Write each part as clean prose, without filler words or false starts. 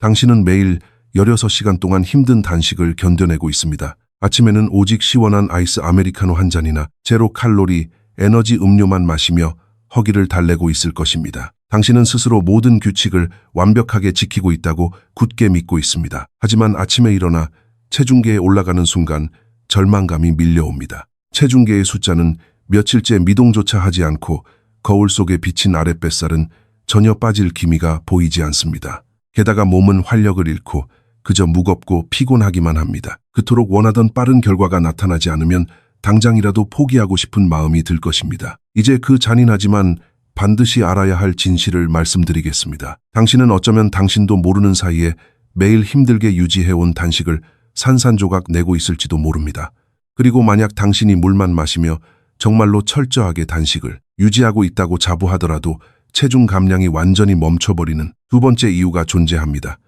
당신은 매일 16시간 동안 힘든 단식을 견뎌내고 있습니다. 아침에는 오직 시원한 아이스 아메리카노 한 잔이나 제로 칼로리 에너지 음료만 마시며 허기를 달래고 있을 것입니다. 당신은 스스로 모든 규칙을 완벽하게 지키고 있다고 굳게 믿고 있습니다. 하지만 아침에 일어나 체중계에 올라가는 순간 절망감이 밀려옵니다. 체중계의 숫자는 며칠째 미동조차 하지 않고 거울 속에 비친 아랫뱃살은 전혀 빠질 기미가 보이지 않습니다. 게다가 몸은 활력을 잃고 그저 무겁고 피곤하기만 합니다. 그토록 원하던 빠른 결과가 나타나지 않으면 당장이라도 포기하고 싶은 마음이 들 것입니다. 이제 그 잔인하지만 반드시 알아야 할 진실을 말씀드리겠습니다. 당신은 어쩌면 당신도 모르는 사이에 매일 힘들게 유지해온 단식을 산산조각 내고 있을지도 모릅니다. 그리고 만약 당신이 물만 마시며 정말로 철저하게 단식을 유지하고 있다고 자부하더라도 체중 감량이 완전히 멈춰버리는 두 번째 이유가 존재합니다.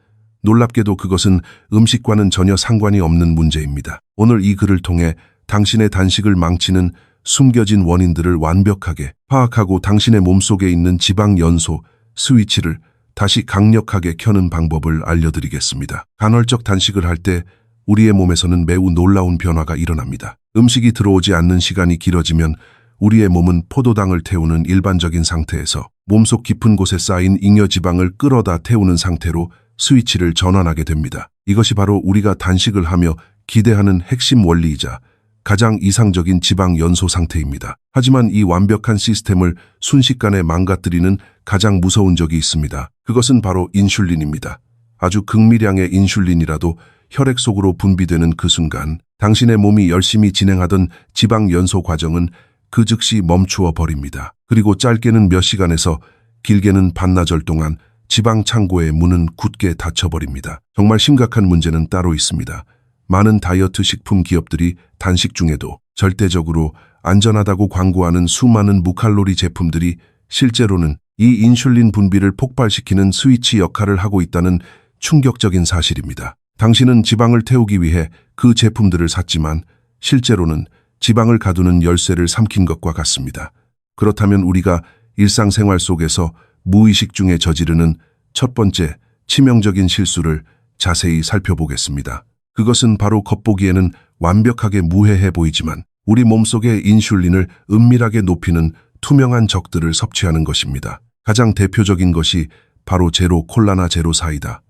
놀랍게도 그것은 음식과는 전혀 상관이 없는 문제입니다. 오늘 이 글을 통해 당신의 단식을 망치는 숨겨진 원인들을 완벽하게 파악하고 당신의 몸속에 있는 지방 연소 스위치를 다시 강력하게 켜는 방법을 알려드리겠습니다. 간헐적 단식을 할 때 우리의 몸에서는 매우 놀라운 변화가 일어납니다. 음식이 들어오지 않는 시간이 길어지면 우리의 몸은 포도당을 태우는 일반적인 상태에서 몸속 깊은 곳에 쌓인 잉여지방을 끌어다 태우는 상태로 스위치를 전환하게 됩니다. 이것이 바로 우리가 단식을 하며 기대하는 핵심 원리이자 가장 이상적인 지방 연소 상태입니다. 하지만 이 완벽한 시스템을 순식간에 망가뜨리는 가장 무서운 적이 있습니다. 그것은 바로 인슐린입니다. 아주 극미량의 인슐린이라도 혈액 속으로 분비되는 그 순간 당신의 몸이 열심히 진행하던 지방 연소 과정은 그 즉시 멈추어 버립니다. 그리고 짧게는 몇 시간에서 길게는 반나절 동안 지방 창고의 문은 굳게 닫혀버립니다. 정말 심각한 문제는 따로 있습니다. 많은 다이어트 식품 기업들이 단식 중에도 절대적으로 안전하다고 광고하는 수많은 무칼로리 제품들이 실제로는 이 인슐린 분비를 폭발시키는 스위치 역할을 하고 있다는 충격적인 사실입니다. 당신은 지방을 태우기 위해 그 제품들을 샀지만 실제로는 지방을 가두는 열쇠를 삼킨 것과 같습니다. 그렇다면 우리가 일상생활 속에서 무의식 중에 저지르는 첫 번째 치명적인 실수를 자세히 살펴보겠습니다. 그것은 바로 겉보기에는 완벽하게 무해해 보이지만 우리 몸속의 인슐린을 은밀하게 높이는 투명한 적들을 섭취하는 것입니다. 가장 대표적인 것이 바로 제로 콜라나 제로 사이다.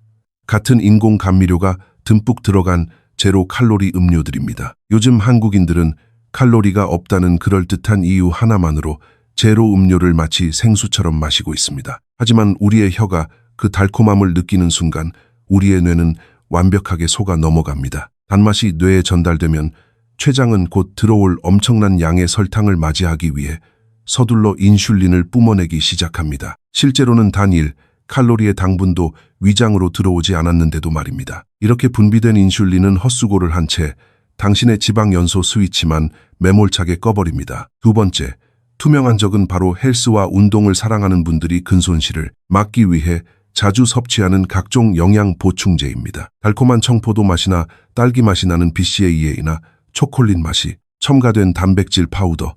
같은 인공 감미료가 듬뿍 들어간 제로 칼로리 음료들입니다. 요즘 한국인들은 칼로리가 없다는 그럴듯한 이유 하나만으로 제로 음료를 마치 생수처럼 마시고 있습니다. 하지만 우리의 혀가 그 달콤함을 느끼는 순간 우리의 뇌는 완벽하게 속아 넘어갑니다. 단맛이 뇌에 전달되면 췌장은 곧 들어올 엄청난 양의 설탕을 맞이하기 위해 서둘러 인슐린을 뿜어내기 시작합니다. 실제로는 단 1칼로리의 당분도 위장으로 들어오지 않았는데도 말입니다. 이렇게 분비된 인슐린은 헛수고를 한 채 당신의 지방 연소 스위치만 매몰차게 꺼버립니다. 두 번째, 투명한 적은 바로 헬스와 운동을 사랑하는 분들이 근손실을 막기 위해 자주 섭취하는 각종 영양 보충제입니다. 달콤한 청포도 맛이나 딸기 맛이 나는 BCAA나 초콜릿 맛이 첨가된 단백질 파우더,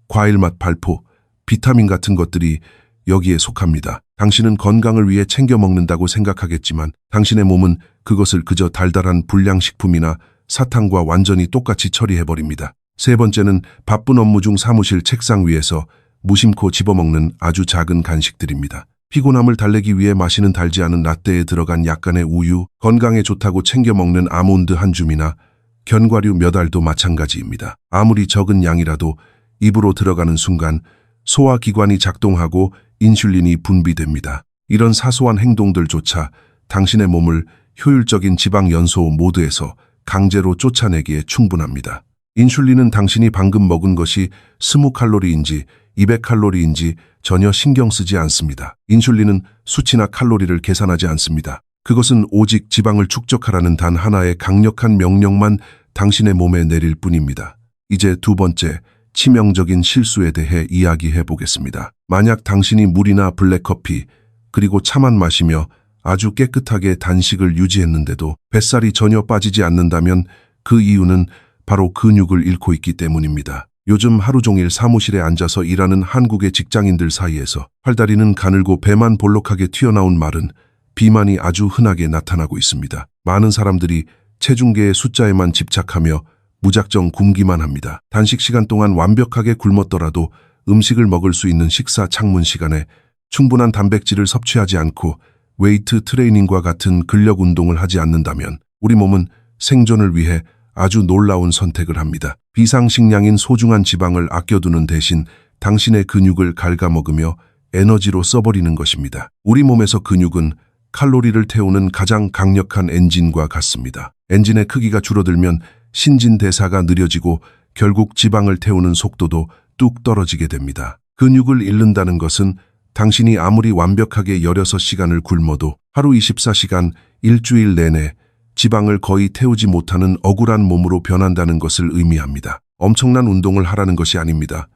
과일맛 발포, 비타민 같은 것들이 여기에 속합니다. 당신은 건강을 위해 챙겨 먹는다고 생각하겠지만 당신의 몸은 그것을 그저 달달한 불량식품이나 사탕과 완전히 똑같이 처리해버립니다. 세 번째는 바쁜 업무 중 사무실 책상 위에서 무심코 집어먹는 아주 작은 간식들입니다. 피곤함을 달래기 위해 마시는 달지 않은 라떼에 들어간 약간의 우유, 건강에 좋다고 챙겨 먹는 아몬드 한 줌이나 견과류 몇 알도 마찬가지입니다. 아무리 적은 양이라도 입으로 들어가는 순간 소화기관이 작동하고 인슐린이 분비됩니다. 이런 사소한 행동들조차 당신의 몸을 효율적인 지방 연소 모드에서 강제로 쫓아내기에 충분합니다. 인슐린은 당신이 방금 먹은 것이 20칼로리인지 200칼로리인지 전혀 신경 쓰지 않습니다. 인슐린은 수치나 칼로리를 계산하지 않습니다. 그것은 오직 지방을 축적하라는 단 하나의 강력한 명령만 당신의 몸에 내릴 뿐입니다. 이제 두 번째, 치명적인 실수에 대해 이야기해 보겠습니다. 만약 당신이 물이나 블랙커피, 그리고 차만 마시며 아주 깨끗하게 단식을 유지했는데도 뱃살이 전혀 빠지지 않는다면 그 이유는 바로 근육을 잃고 있기 때문입니다. 요즘 하루 종일 사무실에 앉아서 일하는 한국의 직장인들 사이에서 팔다리는 가늘고 배만 볼록하게 튀어나온 말은 비만이 아주 흔하게 나타나고 있습니다. 많은 사람들이 체중계의 숫자에만 집착하며 무작정 굶기만 합니다. 단식 시간 동안 완벽하게 굶었더라도 음식을 먹을 수 있는 식사 창문 시간에 충분한 단백질을 섭취하지 않고 웨이트 트레이닝과 같은 근력 운동을 하지 않는다면 우리 몸은 생존을 위해 아주 놀라운 선택을 합니다. 비상식량인 소중한 지방을 아껴두는 대신 당신의 근육을 갉아먹으며 에너지로 써버리는 것입니다. 우리 몸에서 근육은 칼로리를 태우는 가장 강력한 엔진과 같습니다. 엔진의 크기가 줄어들면 신진대사가 느려지고 결국 지방을 태우는 속도도 뚝 떨어지게 됩니다. 근육을 잃는다는 것은 당신이 아무리 완벽하게 16시간을 굶어도 하루 24시간 일주일 내내 지방을 거의 태우지 못하는 억울한 몸으로 변한다는 것을 의미합니다. 엄청난 운동을 하라는 것이 아닙니다.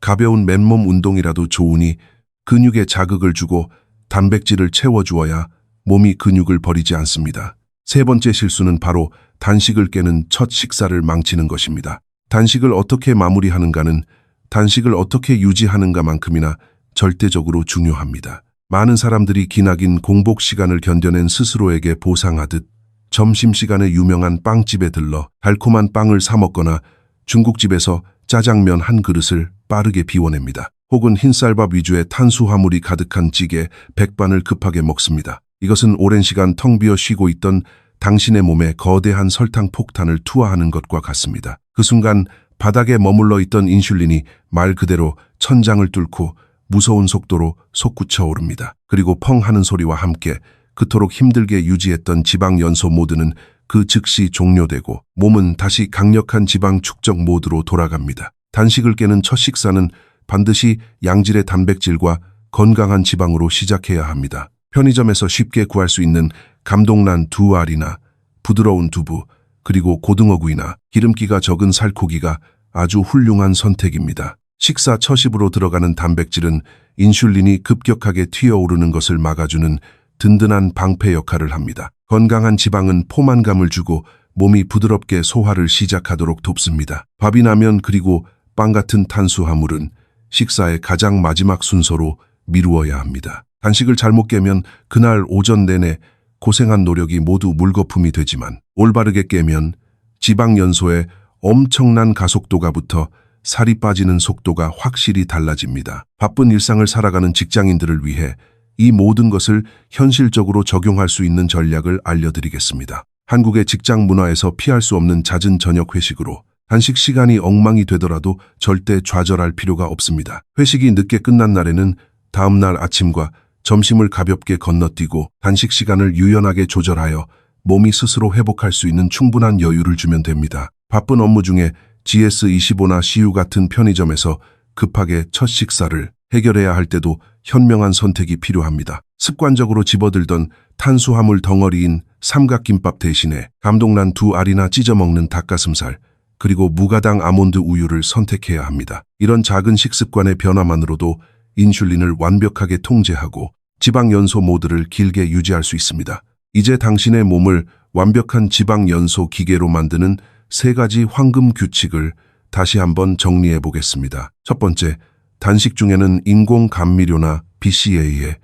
가벼운 맨몸 운동이라도 좋으니 근육에 자극을 주고 단백질을 채워주어야 몸이 근육을 버리지 않습니다. 세 번째 실수는 바로 단식을 깨는 첫 식사를 망치는 것입니다. 단식을 어떻게 마무리하는가는 단식을 어떻게 유지하는가만큼이나 절대적으로 중요합니다. 많은 사람들이 기나긴 공복 시간을 견뎌낸 스스로에게 보상하듯 점심시간에 유명한 빵집에 들러 달콤한 빵을 사 먹거나 중국집에서 짜장면 한 그릇을 빠르게 비워냅니다. 혹은 흰쌀밥 위주의 탄수화물이 가득한 찌개, 백반을 급하게 먹습니다. 이것은 오랜 시간 텅 비어 쉬고 있던 당신의 몸에 거대한 설탕 폭탄을 투하하는 것과 같습니다. 그 순간 바닥에 머물러 있던 인슐린이 말 그대로 천장을 뚫고 무서운 속도로 솟구쳐 오릅니다. 그리고 펑 하는 소리와 함께 그토록 힘들게 유지했던 지방 연소 모드는 그 즉시 종료되고 몸은 다시 강력한 지방 축적 모드로 돌아갑니다. 단식을 깨는 첫 식사는 반드시 양질의 단백질과 건강한 지방으로 시작해야 합니다. 편의점에서 쉽게 구할 수 있는 감동란 두 알이나 부드러운 두부, 그리고 고등어구이나 기름기가 적은 살코기가 아주 훌륭한 선택입니다. 식사 첫 입으로 들어가는 단백질은 인슐린이 급격하게 튀어오르는 것을 막아주는 든든한 방패 역할을 합니다. 건강한 지방은 포만감을 주고 몸이 부드럽게 소화를 시작하도록 돕습니다. 밥이나 면 그리고 빵 같은 탄수화물은 식사의 가장 마지막 순서로 미루어야 합니다. 단식을 잘못 깨면 그날 오전 내내 고생한 노력이 모두 물거품이 되지만 올바르게 깨면 지방 연소에 엄청난 가속도가 붙어 살이 빠지는 속도가 확실히 달라집니다. 바쁜 일상을 살아가는 직장인들을 위해 이 모든 것을 현실적으로 적용할 수 있는 전략을 알려드리겠습니다. 한국의 직장 문화에서 피할 수 없는 잦은 저녁 회식으로 단식 시간이 엉망이 되더라도 절대 좌절할 필요가 없습니다. 회식이 늦게 끝난 날에는 다음 날 아침과 점심을 가볍게 건너뛰고 단식 시간을 유연하게 조절하여 몸이 스스로 회복할 수 있는 충분한 여유를 주면 됩니다. 바쁜 업무 중에 GS25나 CU 같은 편의점에서 급하게 첫 식사를 해결해야 할 때도 현명한 선택이 필요합니다. 습관적으로 집어들던 탄수화물 덩어리인 삼각김밥 대신에 감동란 두 알이나 찢어 먹는 닭가슴살, 그리고 무가당 아몬드 우유를 선택해야 합니다. 이런 작은 식습관의 변화만으로도 인슐린을 완벽하게 통제하고 지방 연소 모드를 길게 유지할 수 있습니다. 이제 당신의 몸을 완벽한 지방 연소 기계로 만드는 3가지 황금 규칙을 다시 한번 정리해 보겠습니다. 첫 번째, 단식 중에는 인공 감미료나 BCAA,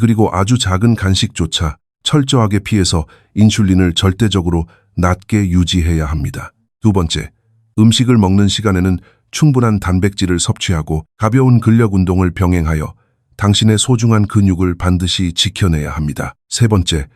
그리고 아주 작은 간식조차 철저하게 피해서 인슐린을 절대적으로 낮게 유지해야 합니다. 두 번째, 음식을 먹는 시간에는 충분한 단백질을 섭취하고 가벼운 근력 운동을 병행하여 당신의 소중한 근육을 반드시 지켜내야 합니다. 세 번째,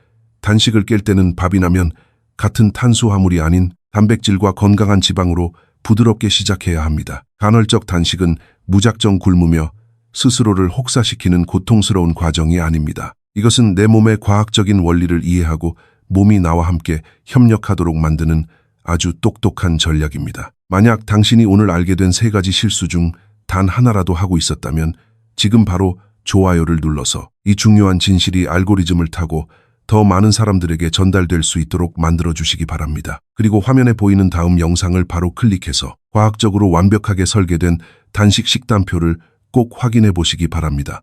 단식을 깰 때는 밥이나 면 같은 탄수화물이 아닌 단백질과 건강한 지방으로 부드럽게 시작해야 합니다. 간헐적 단식은 무작정 굶으며 스스로를 혹사시키는 고통스러운 과정이 아닙니다. 이것은 내 몸의 과학적인 원리를 이해하고 몸이 나와 함께 협력하도록 만드는 아주 똑똑한 전략입니다. 만약 당신이 오늘 알게 된 3가지 실수 중 단 하나라도 하고 있었다면 지금 바로 좋아요를 눌러서 이 중요한 진실이 알고리즘을 타고 더 많은 사람들에게 전달될 수 있도록 만들어주시기 바랍니다. 그리고 화면에 보이는 다음 영상을 바로 클릭해서 과학적으로 완벽하게 설계된 단식 식단표를 꼭 확인해 보시기 바랍니다.